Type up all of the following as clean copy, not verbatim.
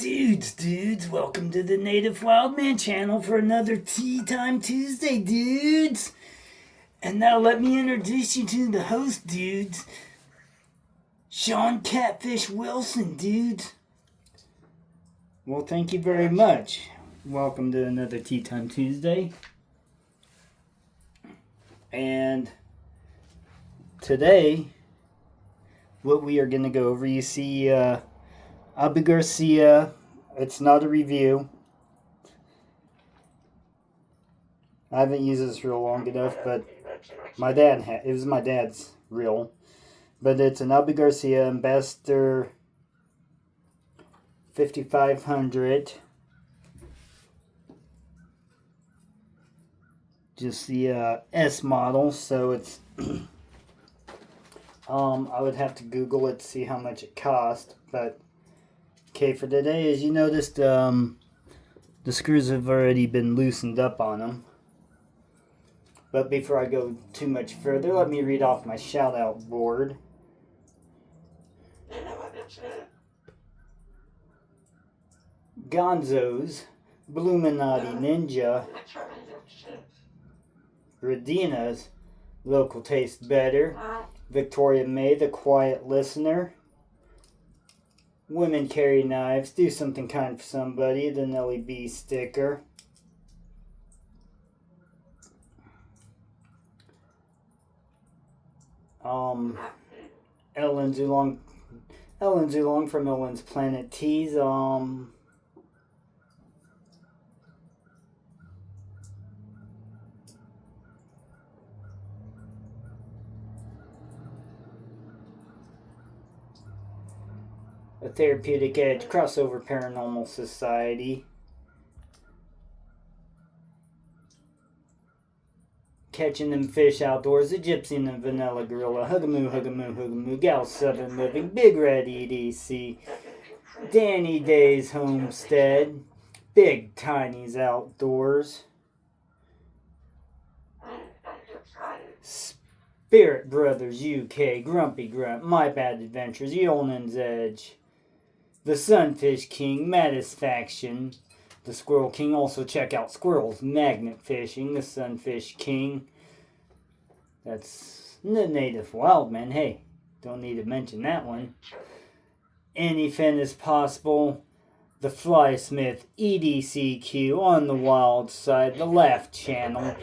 Dudes, welcome to the Native Wildman channel for another Tea Time Tuesday, dudes. And now let me introduce you to the host, dudes. Sean Catfish Wilson, dudes. Well, thank you very much. Welcome to another Tea Time Tuesday. And today, what we are going to go over, you see Abu Garcia. It's not a review. I haven't used this reel long enough, but it was my dad's reel. But it's an Abu Garcia Ambassador 5500. Just the S model, so it's I would have to Google it to see how much it cost, but okay, for today, as you noticed, the screws have already been loosened up on them. But before I go too much further, let me read off my shout out board. Gonzo's, Bluminati Ninja, Radina's, Local Taste Better, Victoria May, The Quiet Listener, Women Carry Knives, Do Something Kind for Somebody, the Nelly B sticker, Ellen Zulong from Ellen's Planet Tees, A Therapeutic Edge, Crossover Paranormal Society, Catching Them Fish Outdoors, The Gypsy and the Vanilla Gorilla, Hugamoo, Gal Southern Living, Big Red EDC, Danny Day's Homestead, Big Tiny's Outdoors, Spirit Brothers UK, Grumpy Grunt, My Bad Adventures, Yolan's Edge, The Sunfish King, Matisfaction, The Squirrel King. Also check out Squirrels Magnet Fishing, The Sunfish King. That's the Native Wildman. Hey, don't need to mention that one. Anything is possible. The Flysmith EDCQ on the wild side, the left channel.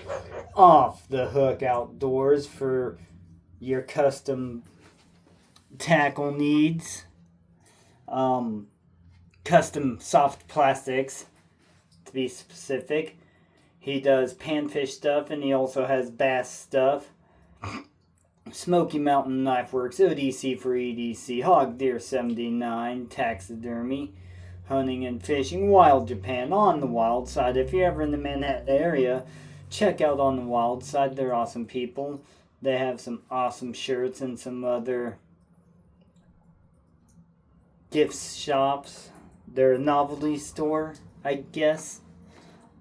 Off the Hook Outdoors for your custom tackle needs. Custom soft plastics, to be specific. He does panfish stuff, and he also has bass stuff. Smoky Mountain Knife Works, ODC for EDC, Hog Deer 79, Taxidermy, Hunting and Fishing, Wild Japan, On the Wild Side. If you're ever in the Manhattan area, check out On the Wild Side. They're awesome people. They have some awesome shirts and some other gift shops. They're a novelty store, I guess.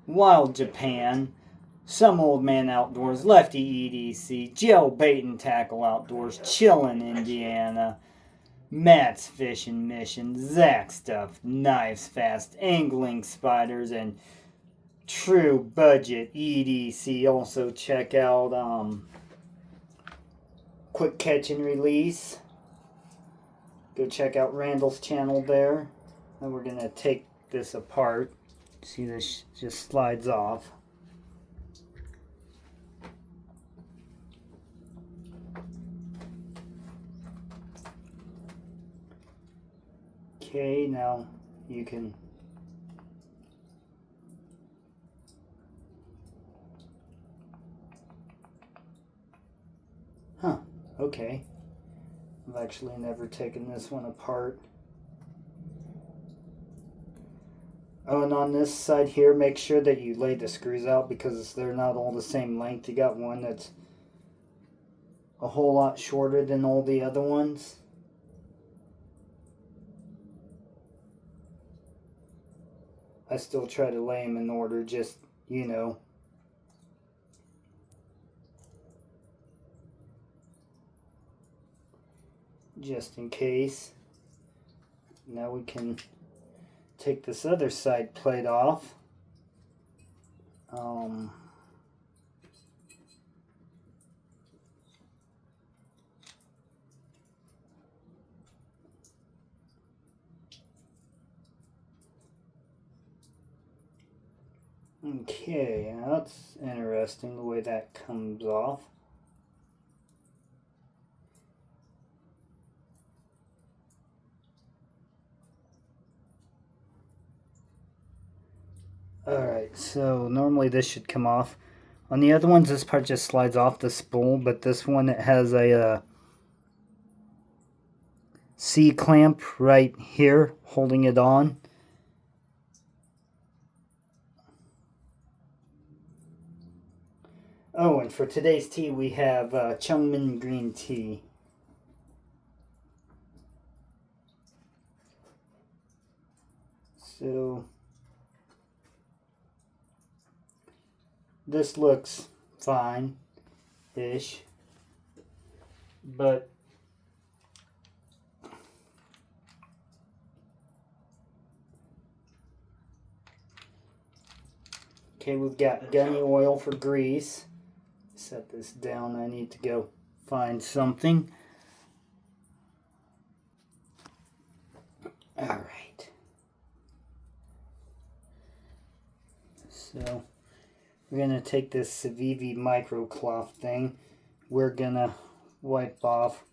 Wild Japan, Some Old Man Outdoors, Lefty EDC, Joe Bait and Tackle Outdoors, Chillin' Indiana, Matt's Fishing Mission, Zach Stuff, Knives Fast, Angling Spiders, and True Budget EDC. Also check out Quick Catch and Release. Go check out Randall's channel there. And we're going to take this apart. See, this just slides off. Okay, now you can okay. I've actually never taken this one apart. Oh, and on this side here, make sure that you lay the screws out because they're not all the same length. You got one that's a whole lot shorter than all the other ones. I still try to lay them in order, just, you know. Just in case. Now we can take this other side plate off. Okay, that's interesting the way that comes off. Alright, so normally this should come off. On the other ones, this part just slides off the spool, but this one, it has a C-clamp right here holding it on. Oh, and for today's tea, we have Chungmin green tea. So this looks fine-ish, but okay, we've got gunny oil for grease. Set this down. I need to go find something. All right. So we're gonna take this Civivi microcloth thing. We're gonna wipe off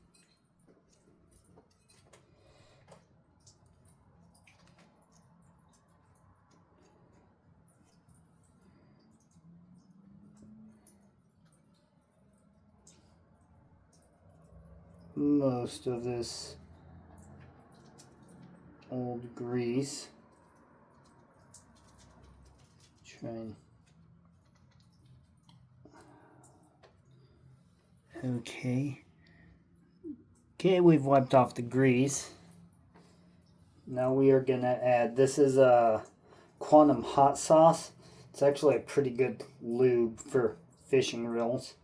most of this old grease. Okay, we've wiped off the grease. Now we are gonna add, this is a Quantum hot sauce. It's actually a pretty good lube for fishing reels.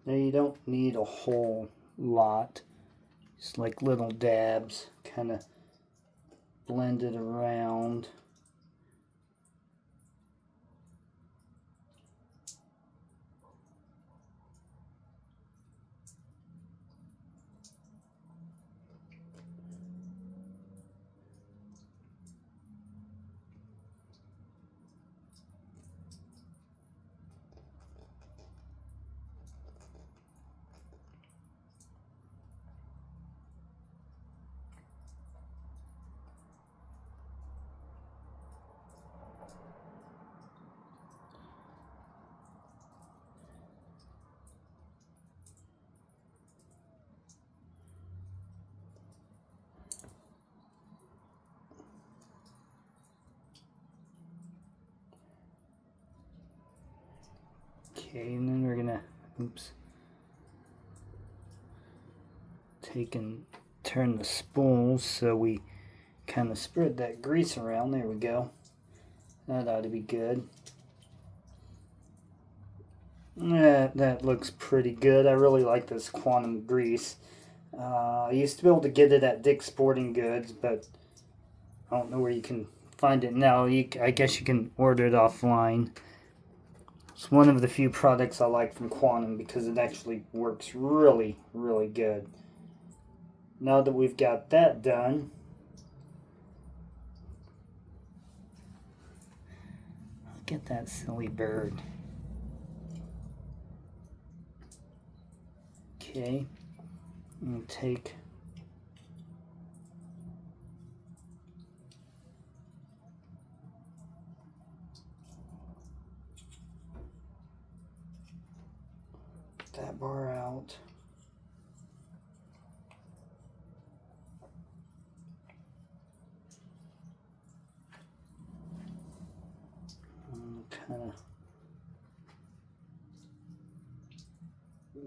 Now you don't need a whole lot, just like little dabs, kind of blend it around. Okay, and then we're gonna, take and turn the spools so we kind of spread that grease around. There we go. That ought to be good. That looks pretty good. I really like this Quantum grease. I used to be able to get it at Dick's Sporting Goods, but I don't know where you can find it now. I guess you can order it offline. It's one of the few products I like from Quantum because it actually works really, really good. Now that we've got that done, look at that silly bird. Okay, I'm going to take that bar out.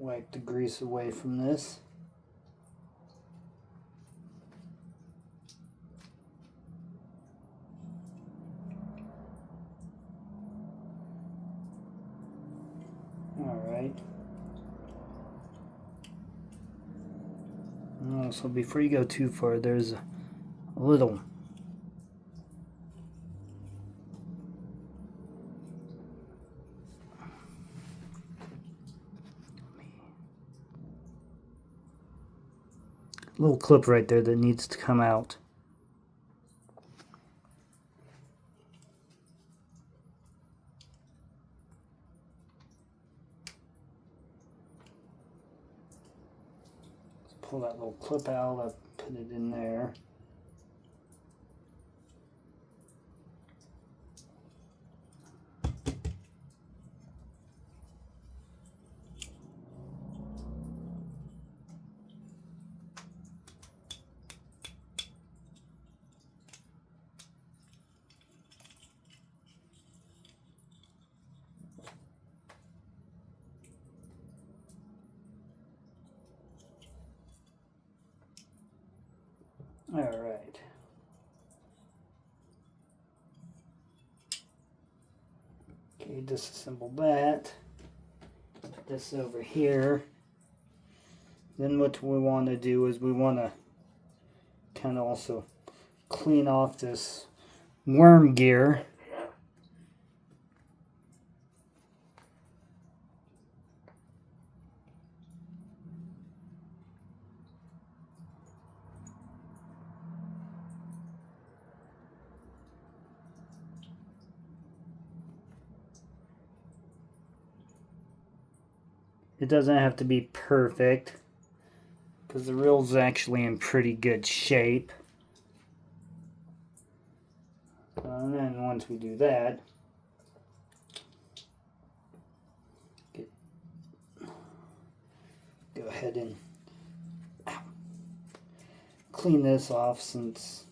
wipe the grease away from this. Alright. So before you go too far, there's a little clip right there that needs to come out. Let's pull that little clip out, I'll put it in there. All right. Okay, disassemble that. Put this over here. Then what we want to do is we want to kind of also clean off this worm gear. It doesn't have to be perfect because the reel's actually in pretty good shape. And then once we do that, go ahead and clean this off since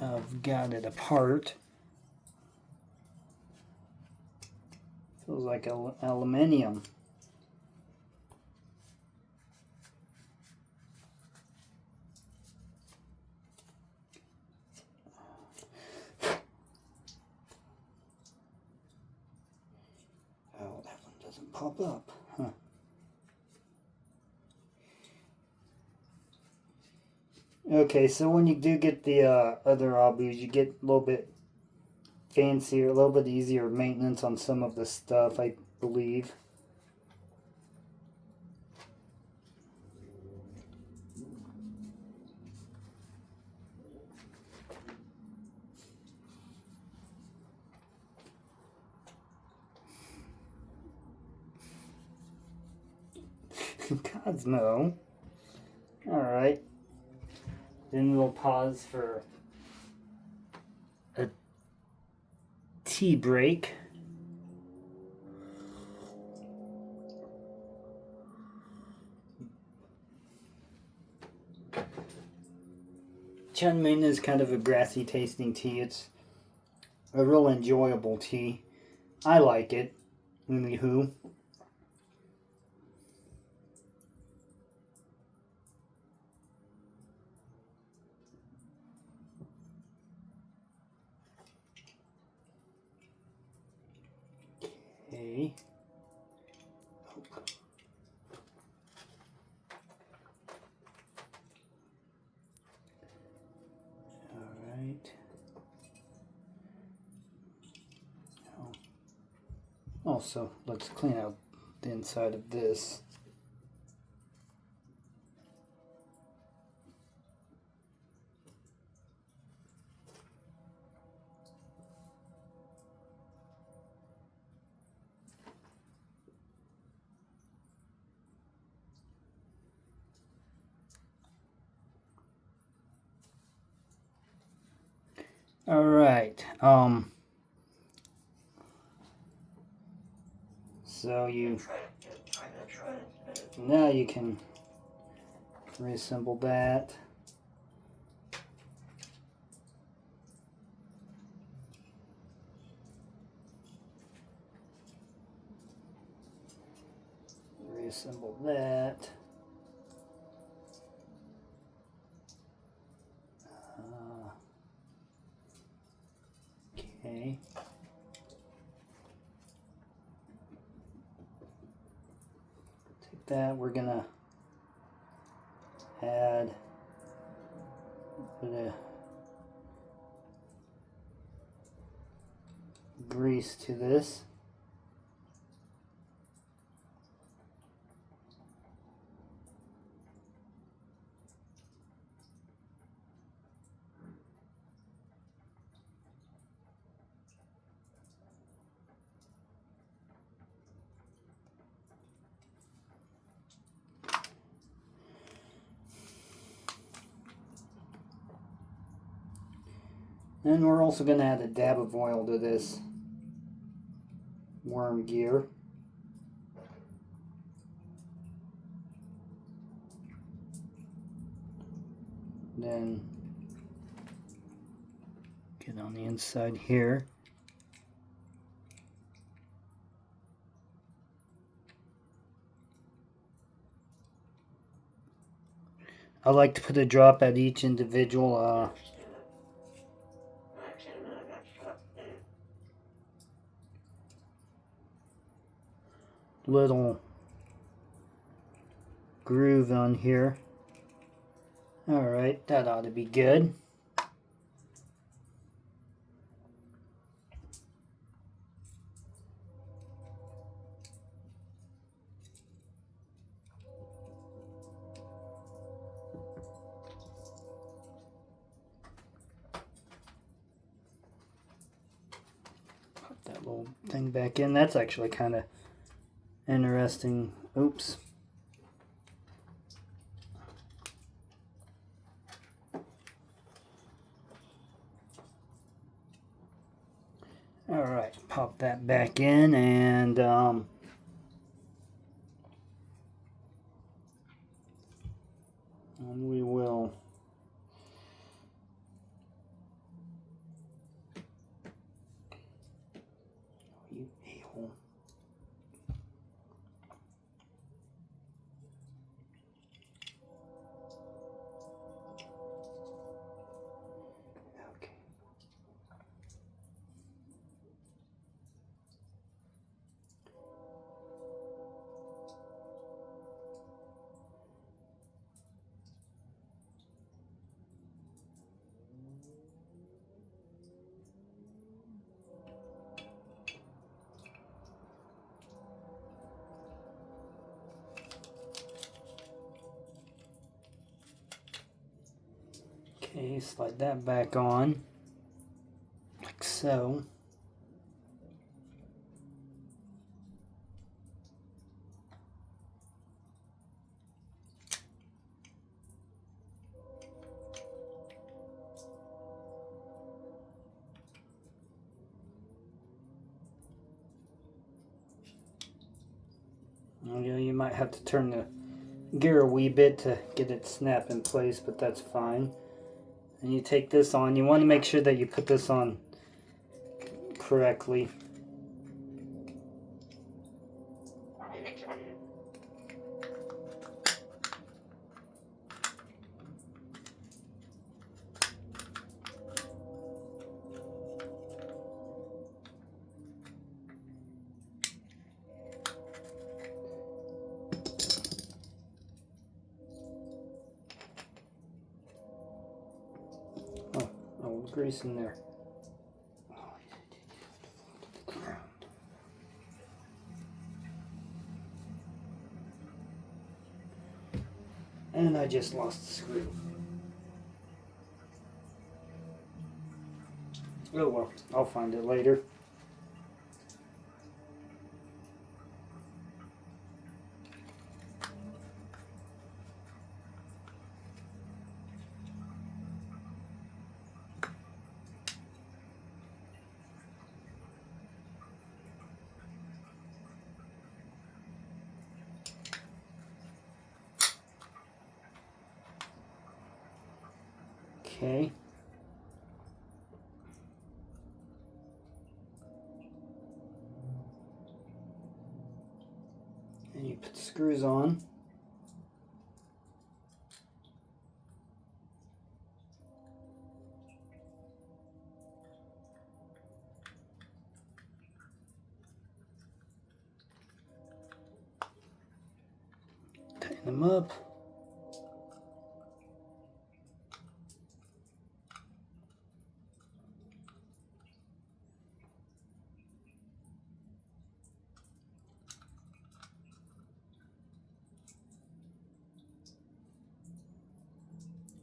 I've got it apart. Feels like aluminium. Oh, that one doesn't pop up. Huh. Okay, so when you do get the other Abus, you get a little bit fancier, a little bit easier maintenance on some of the stuff, I believe. Gods no. Alright. Then we'll pause for a tea break. Chunmin is kind of a grassy tasting tea. It's a real enjoyable tea. I like it. Anywho. Okay. Alright. Also, let's clean out the inside of this. All right. So now you can reassemble that. reassemble that. Okay. Take that, we're gonna add a bit of grease to this. And we're also going to add a dab of oil to this worm gear. Then get on the inside here. I like to put a drop at each individual little groove on here. Alright, that ought to be good. Put that little thing back in. That's actually kind of interesting. Oops. Alright, pop that back in, and we will you a-hole. Okay. Okay, slide that back on, like so. You know, you might have to turn the gear a wee bit to get it snap in place, but that's fine. And you take this on. You want to make sure that you put this on correctly. Oh, grease in there. And I just lost the screw. Oh well, I'll find it later. Okay. And you put the screws on. Tighten them up.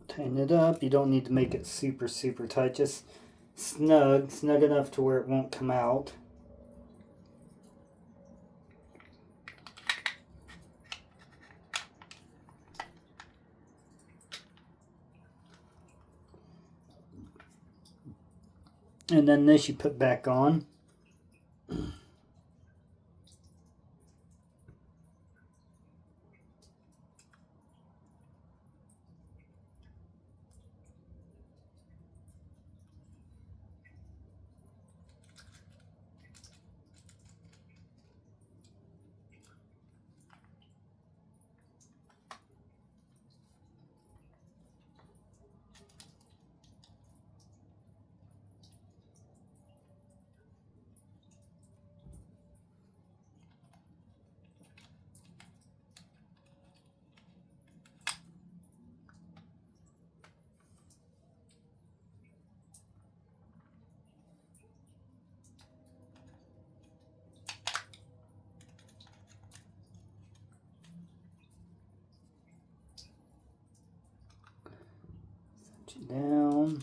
Tighten it up. You don't need to make it super tight, just snug enough to where it won't come out. And then this you put back on. Set you down.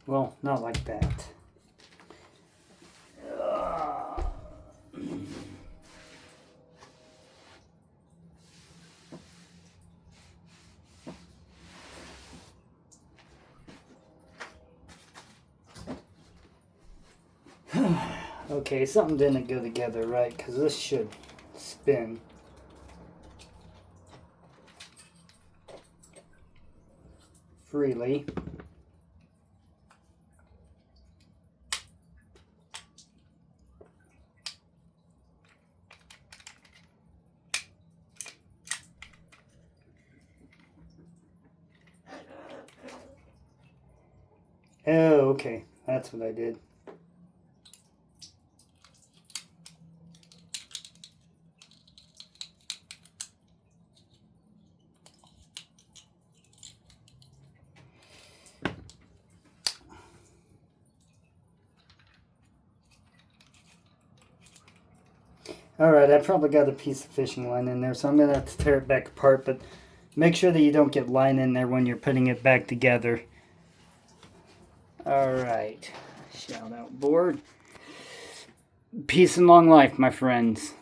Well, not like that. Okay, something didn't go together right, because this should spin. Freely. Oh, okay. That's what I did. Alright, I probably got a piece of fishing line in there, so I'm going to have to tear it back apart, but make sure that you don't get line in there when you're putting it back together. Alright, shout out board. Peace and long life, my friends.